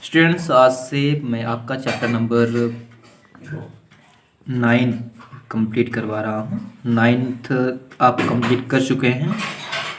Students, आज से मैं आपका चैप्टर नंबर 9 कंप्लीट करवा रहा हूँ। 9th आप कंप्लीट कर चुके हैं।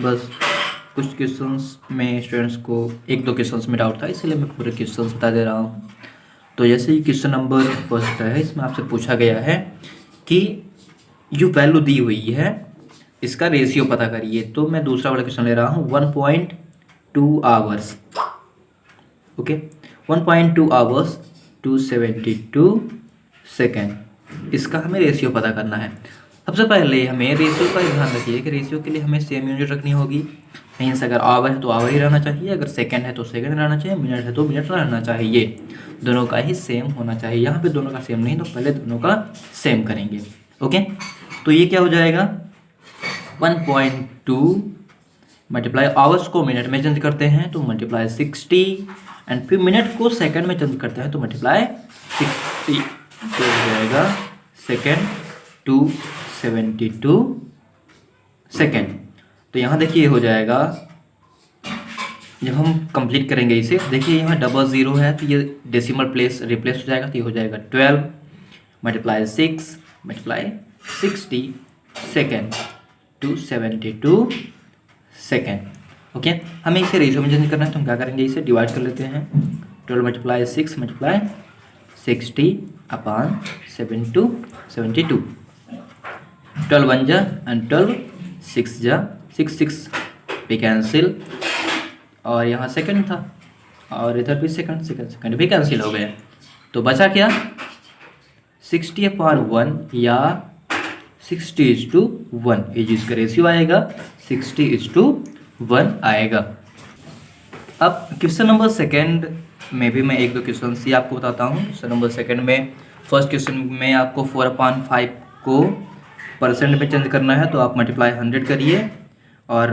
बस कुछ क्वेश्चंस में स्टूडेंट्स को एक दो क्वेश्चंस में डाउट था, इसलिए मैं पूरे क्वेश्चंस बता दे रहा हूँ। तो जैसे ही क्वेश्चन नंबर फर्स्ट है, इसमें आपसे पूछा गया है कि जो वैल्यू दी हुई है इसका रेशियो पता करिए। तो मैं दूसरा वाला क्वेश्चन ले रहा हूँ 1.2 आवर्स। ओके, 1.2 आवर्स 272 सेकेंड, इसका हमें रेशियो पता करना है। सबसे पहले हमें रेशियो का ध्यान रखिए कि रेशियो के लिए हमें सेम यूनिट रखनी होगी। कहीं से अगर आवर है तो आवर ही रहना चाहिए, अगर सेकंड है तो सेकंड रहना चाहिए, मिनट है तो मिनट रहना चाहिए। दोनों का ही सेम होना चाहिए। यहाँ पे दोनों का सेम नहीं, तो पहले दोनों का सेम करेंगे। ओके, तो ये क्या हो जाएगा 1.2 मल्टीप्लाई आवर्स को मिनट में चेंज करते हैं तो मल्टीप्लाई 60, एंड फिर मिनट को सेकंड में चेंज करते हैं तो मल्टीप्लाई 60, तो हो जाएगा सेकंड 272 सेकंड। तो यहाँ देखिए हो जाएगा, जब हम कंप्लीट करेंगे इसे, देखिए यहाँ डबल ज़ीरो है तो ये डेसिमल प्लेस रिप्लेस हो जाएगा, तो ये हो जाएगा 12 multiply 6 multiply 60 second 272 second. Okay, हमें इसे रेशियो में चेंज करना है तो हम क्या करेंगे, इसे डिवाइड कर लेते हैं। 12 मल्टीप्लाई 6 मल्टीप्लाई 60 अपॉन 72 12 1 जा एंड 12 6 जा 6 भी कैंसिल, और यहाँ सेकंड था और इधर भी सेकंड भी कैंसिल हो गया। तो बचा क्या 60 अपॉन 1 या 60:1, ये जिसका रेशियो आएगा 60:1 आएगा। अब क्वेश्चन नंबर सेकंड में भी मैं एक दो क्वेश्चन ही आपको बताता हूँ। क्वेश्चन नंबर सेकंड में फर्स्ट क्वेश्चन में आपको 4/5 को परसेंट में चेंज करना है, तो आप मल्टीप्लाई 100 करिए, और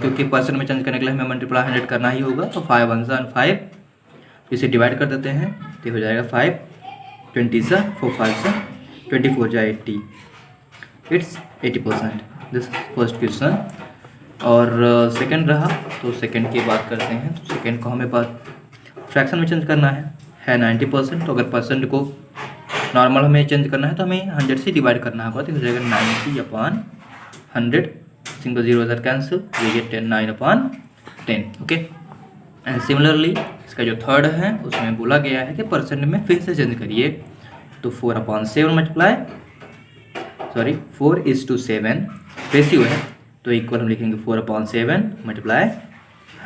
क्योंकि परसेंट में चेंज करने के लिए हमें मल्टीप्लाई 100 करना ही होगा, तो 5 1 जा 5, इसे डिवाइड कर देते हैं तो हो जाएगा 5 20 जा 4 5 जा 24 जा 80, इट्स 80%। This first question. और सेकंड रहा, तो सेकंड की बात करते हैं। तो सेकंड को हमें बात फ्रैक्शन में चेंज करना है 90%, तो अगर परसेंट को नॉर्मल हमें चेंज करना है तो हमें 100 से डिवाइड करना होगा, तो हो जाएगा 90/100, सिंगल जीरो इधर कैंसिल, ये 9/10। ओके, एंड सिमिलरली इसका जो थर्ड है उसमें बोला गया है कि परसेंट में फिर से चेंज करिए, तो 4/7 मल्टीप्लाई 4:7 रेशियो है, तो इक्वल हम लिखेंगे 4/7 मल्टीप्लाई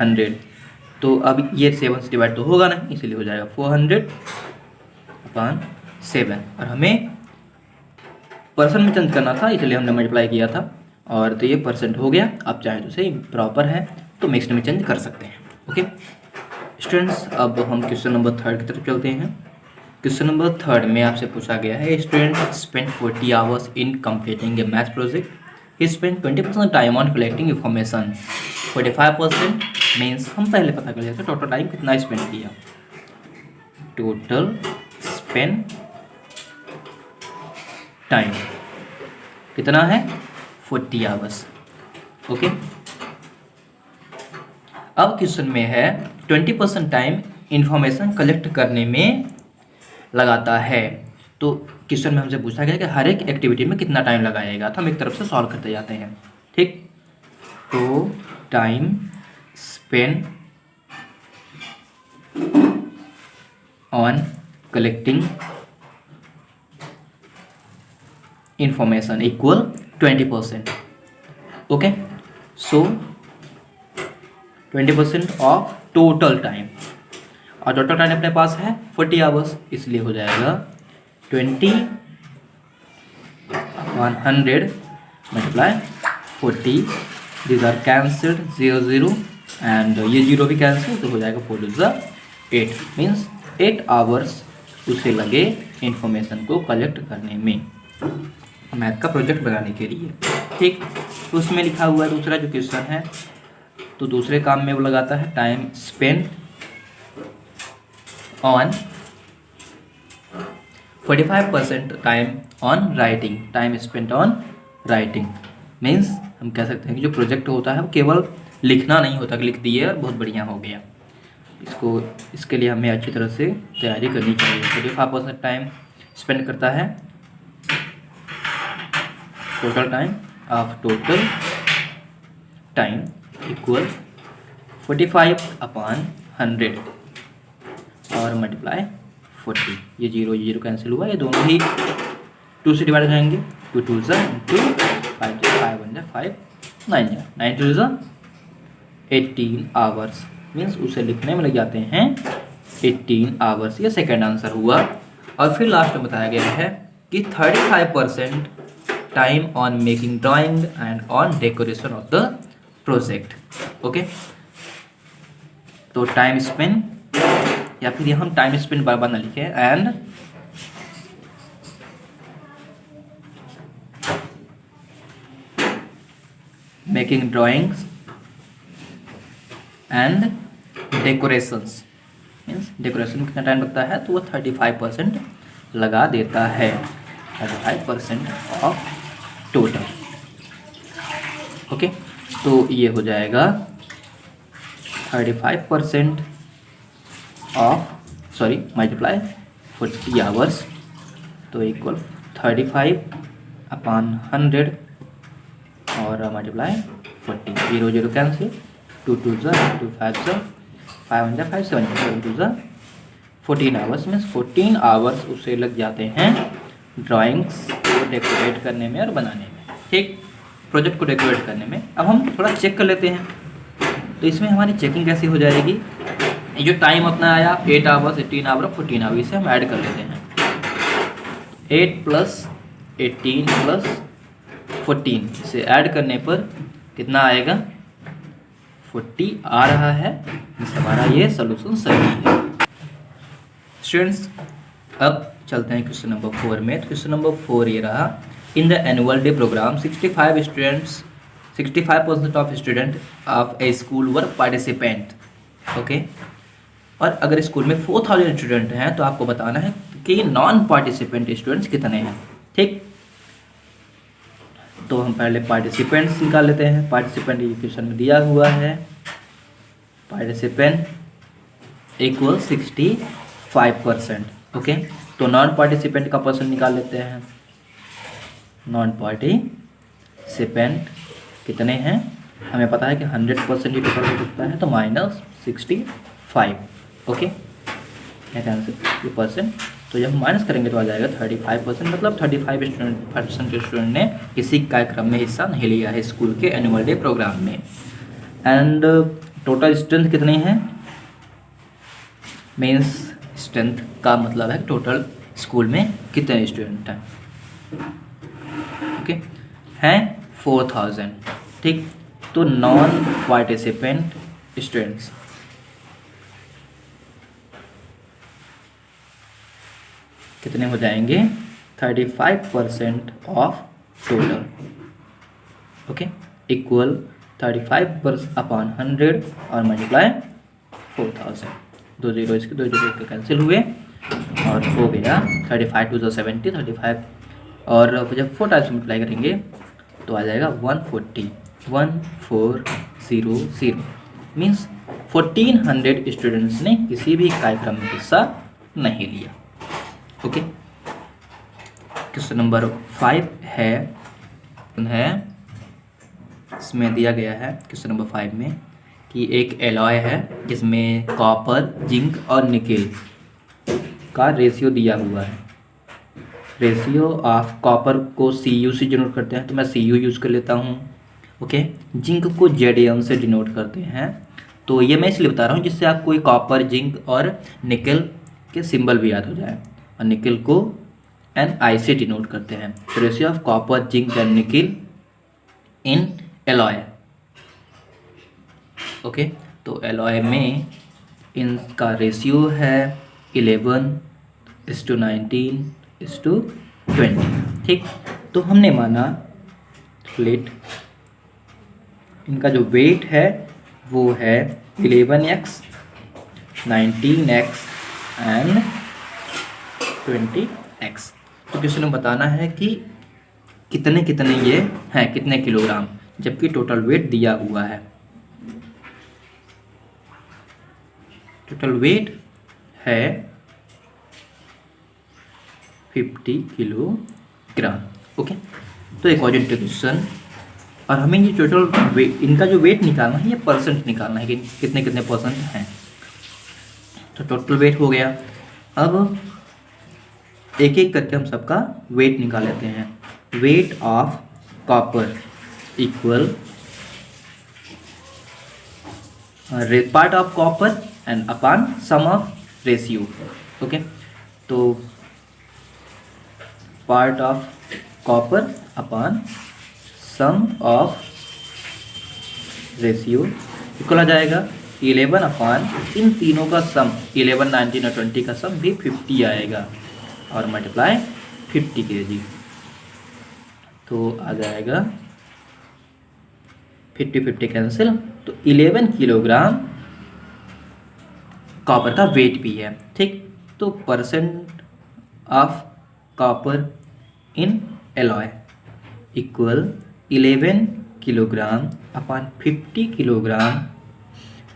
100। तो अब ये 7 से डिवाइड तो होगा नहीं, इसलिए हो जाएगा 400/7, और हमें परसेंट में चेंज करना था इसलिए हमने मल्टीप्लाई किया था, और तो ये परसेंट हो गया। आप चाहें तो सही प्रॉपर है तो मिक्स्ड में चेंज कर सकते हैं। ओके स्टूडेंट्स, अब हम क्वेश्चन नंबर थर्ड की तरफ चलते हैं। क्वेश्चन नंबर थर्ड में आपसे पूछा गया है, student spend 40 hours in completing A math project, he spend 20% time on collecting information, 45% means हम पहले पता कर लेते हैं टोटल टाइम कितना स्पेंड किया। टोटल स्पेंड टाइम कितना है 40 आवर्स। ओके, अब क्वेश्चन में है 20% टाइम इंफॉर्मेशन कलेक्ट करने में लगाता है। तो क्वेश्चन में हमसे पूछा गया कि हर एक एक्टिविटी में कितना टाइम लगाएगा, तो हम एक तरफ से सॉल्व करते जाते हैं। ठीक, तो time spend on collecting information equal 20%। Okay, so 20% of total time, और टोटल टाइम अपने पास है 40 आवर्स, इसलिए हो जाएगा 20/100 multiply 40, these are cancelled 0 0, and ये 0 भी कैंसिल, तो हो जाएगा 4 2 8, मीन्स 8 आवर्स उसे लगे इंफॉर्मेशन को कलेक्ट करने में, मैथ का प्रोजेक्ट बनाने के लिए। ठीक, तो उसमें लिखा हुआ है दूसरा जो क्वेश्चन है, तो दूसरे काम में वो लगाता है time spend on 45% time on writing, time spent on writing means हम कह सकते हैं कि जो प्रोजेक्ट होता है वो केवल लिखना नहीं होता कि लिख दिए और बहुत बढ़िया हो गया। इसको इसके लिए हमें अच्छी तरह से तैयारी करनी चाहिए। 35% टाइम स्पेंड करता है, टोटल टाइम इक्वल 45/100 और मल्टीप्लाई 40। ये जीरो कैंसिल हुआ, ये दोनों ही 2 से डिवाइड हो जाएंगे। 2 2 ज़ा इंटू 5 5 1 5 9 9 2 ज़ा 18 आवर्स, मीन्स उसे लिखने में लग जाते हैं 18 आवर्स। ये सेकेंड आंसर हुआ। और फिर लास्ट में बताया गया है कि 35% time on making drawing and on decoration of the project. Okay, तो टाइम स्पेंड, या फिर हम टाइम स्पेंड बार बार ना लिखे, and making drawings and decorations, means decoration कितना टाइम लगता है, तो वो 35% लगा देता है, 35% ऑफ टोटल। ओके, तो ये हो जाएगा 35% ऑफ मल्टीप्लाई 40 आवर्स, तो इक्वल 35/100 और मल्टीप्लाई 40। 0 0 कैंसिल, 2 2 ज़ा 2 5 ज़ा 5 1 5 7 7 2 ज़ा 14 आवर्स, मीन्स 14 आवर्स उसे लग जाते हैं ड्राइंग्स को डेकोरेट करने में और बनाने में। ठीक, प्रोजेक्ट को डेकोरेट करने में। अब हम थोड़ा चेक कर लेते हैं, तो इसमें हमारी चेकिंग कैसी हो जाएगी। ये जो टाइम अपना आया 8 आवर्स 18 आवर 14 आवर, इसे हम ऐड कर लेते हैं। 8 + 18 + 14, इसे ऐड करने पर कितना आएगा, 40 आ रहा है। हमारा ये सोल्यूशन सही है। स्टूडेंट्स, अब चलते हैं क्वेश्चन नंबर 4 में। तो क्वेश्चन नंबर 4 ये रहा, in the annual day program 65% of student of a school were participant. Okay, और अगर स्कूल में 4000 स्टूडेंट हैं तो आपको बताना है कि नॉन पार्टिसिपेंट स्टूडेंट्स कितने हैं। ठीक, तो हम पहले पार्टिसिपेंट्स निकाल लेते हैं। पार्टिसिपेंट क्वेश्चन में दिया हुआ है, पार्टिसिपेंट इक्वल 65%। ओके, तो नॉन पार्टिसिपेंट का परसेंट निकाल लेते हैं। नॉन पार्टिसिपेंट कितने हैं, हमें पता है कि 100% ही टोटल हो सकता है, तो -65। ओके, ये परसेंट, तो जब माइनस करेंगे तो आ जाएगा 35%, मतलब 35% स्टूडेंट ने किसी कार्यक्रम में हिस्सा नहीं लिया है स्कूल के एनुअल डे प्रोग्राम में। एंड टोटल स्ट्रेंथ कितने हैं, मीन्स स्ट्रेंथ का मतलब है टोटल स्कूल में कितने स्टूडेंट हैं। ओके, हैं 4000। ठीक, तो नॉन पार्टिसिपेंट स्टूडेंट्स कितने हो जाएंगे, 35% ऑफ टोटल। ओके, इक्वल 35/100 और मल्टीप्लाई 4000। 2 0 इसके 2 0 कैंसिल हुए और हो गया 35 2 70 35, और जब 4 टाइम्स मल्टीप्लाई करेंगे तो आ जाएगा 140 1400, मीन्स 1400 स्टूडेंट्स ने किसी भी कार्यक्रम में हिस्सा नहीं लिया। ओके, क्वेश्चन नंबर 5 है इसमें दिया गया है क्वेश्चन नंबर 5 में कि एक एलॉय है जिसमें कॉपर, जिंक और निकेल का रेशियो दिया हुआ है। रेशियो ऑफ कॉपर को Cu से डिनोट करते हैं, तो मैं Cu यूज़ कर लेता हूँ। ओके, जिंक को Zn से डिनोट करते हैं, तो ये मैं इसलिए बता रहा हूँ जिससे आपको कोई कॉपर, जिंक और निकल के सिंबल भी याद हो जाए। और निकल को Ni से डिनोट करते हैं। तो ratio of copper, zinc and निकल इन एलॉय। ओके, तो एलॉय में इनका रेशियो है 11:19:20। ठीक, तो हमने माना प्लेट, इनका जो वेट है वो है 11x, 19x एंड 20x। तो क्वेश्चन में बताना है कि कितने कितने ये हैं, कितने किलोग्राम, जबकि टोटल वेट दिया हुआ है। टोटल वेट है 50 किलोग्राम। ओके, तो अकॉर्डिंग टू क्वेश्चन, और हमें ये टोटल वेट, इनका जो वेट निकालना है, ये परसेंट निकालना है कि कितने कितने परसेंट हैं। तो टोटल वेट हो गया। अब एक एक करके हम सबका वेट निकाल लेते हैं। Weight of copper equal part of copper and upon sum of ratio. Okay, तो part of copper upon sum of ratio equal आ जाएगा 11 अपॉन इन तीनों का सम, 11, 19 और 20 का सम भी 50 आएगा, और मल्टीप्लाई 50 kg, तो आ जाएगा 50 कैंसिल, तो 11 किलोग्राम कॉपर का वेट भी है। ठीक, तो percent of copper in alloy equal 11 kilogram upon 50 kilogram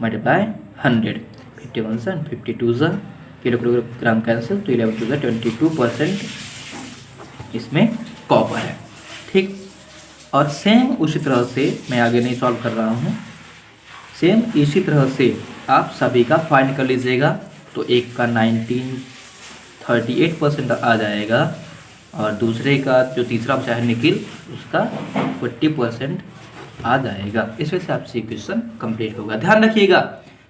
multiply 100, 51 and 52 kilogram cancel, तो 11 टू 22% इसमें कॉपर है। ठीक, और सेम उसी तरह से मैं आगे नहीं सॉल्व कर रहा हूँ, सेम इसी तरह से आप सभी का फाइंड कर लीजिएगा। तो एक का 1938% आ जाएगा, और दूसरे का जो तीसरा बचा है निकिल, उसका 40% आ जाएगा। इस वजह से आपसे क्वेश्चन कंप्लीट होगा। ध्यान रखिएगा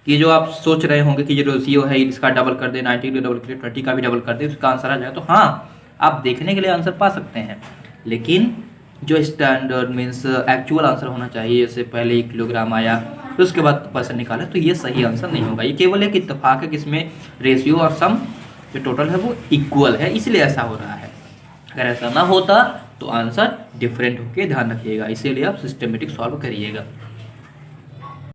कि जो आप सोच रहे होंगे कि ये रेशियो है इसका डबल कर दे, 90 का डबल कर दे, 20 का भी डबल कर दे, उसका आंसर आ जाएगा, तो हाँ आप देखने के लिए आंसर पा सकते हैं, लेकिन जो स्टैंडर्ड मीन्स एक्चुअल आंसर होना चाहिए, जैसे पहले 1 किलोग्राम आया फिर उसके बाद परसेंट निकाला, तो ये सही आंसर नहीं होगा। ये केवल एक इत्तेफाक है कि इसमें रेशियो और सम जो टोटल है वो इक्वल है, इसलिए ऐसा हो रहा है। अगर ऐसा ना होता तो आंसर डिफरेंट होके ध्यान रखिएगा, इसीलिए आप सिस्टमेटिक सॉल्व करिएगा।